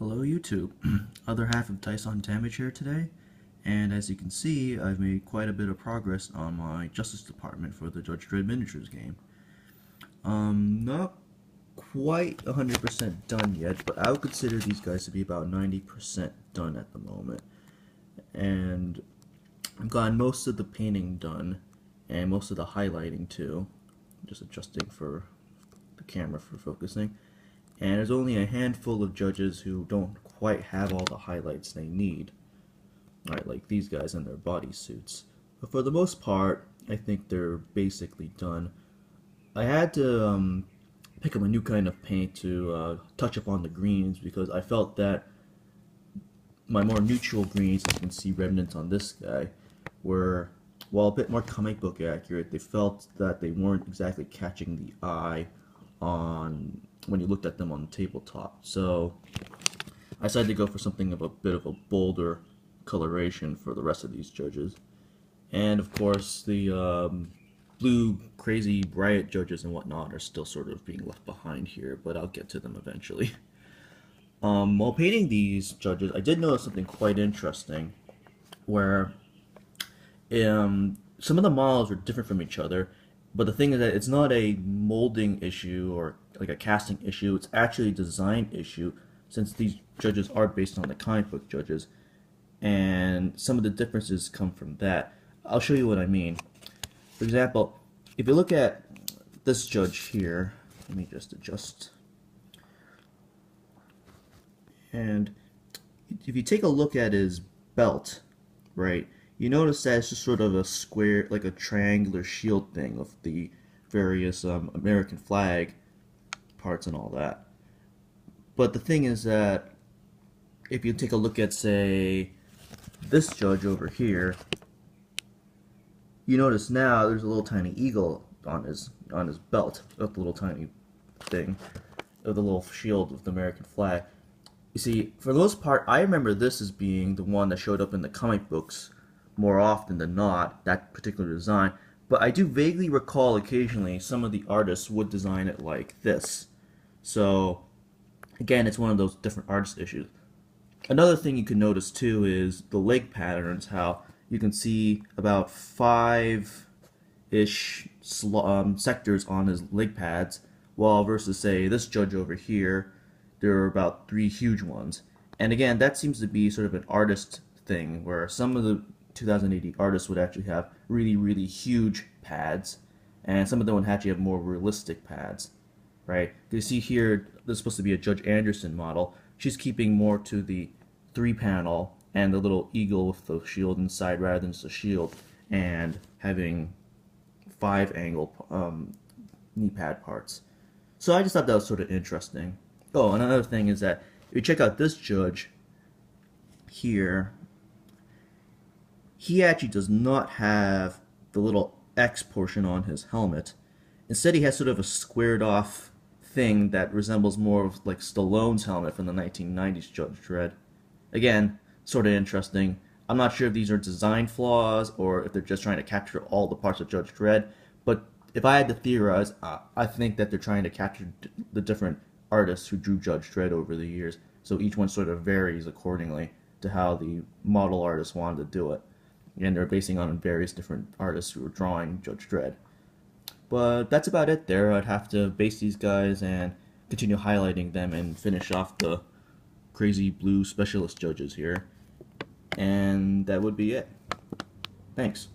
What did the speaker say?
Hello YouTube, other half of Tyson Damage here today, and as you can see I've made quite a bit of progress on my Justice Department for the Judge Dredd miniatures game. Not quite 100% done yet, but I would consider these guys to be about 90% done at the moment. And I've gotten most of the painting done, and most of the highlighting too, just adjusting for the camera for focusing. And there's only a handful of judges who don't quite have all the highlights they need. Right, like these guys in their bodysuits. But for the most part, I think they're basically done. I had to pick up a new kind of paint to touch up on the greens because I felt that my more neutral greens, as you can see remnants on this guy, were, while a bit more comic book accurate, they felt that they weren't exactly catching the eye on when you looked at them on the tabletop. So I decided to go for something of a bit of a bolder coloration for the rest of these judges. And of course the blue crazy riot judges and whatnot are still sort of being left behind here, but I'll get to them eventually. While painting these judges, I did notice something quite interesting where some of the models are different from each other, but the thing is that it's not a molding issue or like a casting issue, it's actually a design issue, since these judges are based on the comic book judges, and some of the differences come from that. I'll show you what I mean. For example, if you look at this judge here, let me just adjust, and if you take a look at his belt, right, you notice that it's just sort of a square, like a triangular shield thing of the various American flag parts and all that. But the thing is that if you take a look at, say, this judge over here, you notice now there's a little tiny eagle on his belt of the little tiny thing of the little shield of the American flag. You see, for the most part, I remember this as being the one that showed up in the comic books more often than not, that particular design, but I do vaguely recall occasionally some of the artists would design it like this. So again, it's one of those different artist issues. Another thing you can notice too is the leg patterns, how you can see about 5-ish sectors on his leg pads, while versus say this judge over here, there are about 3 huge ones. And again, that seems to be sort of an artist thing, where some of the 2080 artists would actually have really huge pads, and some of them would actually have more realistic pads, right? You see here, this is supposed to be a Judge Anderson model. She's keeping more to the 3-panel and the little eagle with the shield inside rather than just a shield, and having 5-angle knee pad parts. So I just thought that was sort of interesting. Oh, and another thing is that if you check out this judge here, he actually does not have the little X portion on his helmet. Instead, he has sort of a squared off thing that resembles more of like Stallone's helmet from the 1990s Judge Dredd. Again, sort of interesting. I'm not sure if these are design flaws or if they're just trying to capture all the parts of Judge Dredd, but if I had to theorize, I think that they're trying to capture the different artists who drew Judge Dredd over the years, so each one sort of varies accordingly to how the model artist wanted to do it. And they're basing on various different artists who were drawing Judge Dredd. But that's about it there. I'd have to base these guys and continue highlighting them and finish off the crazy blue specialist judges here. And that would be it. Thanks.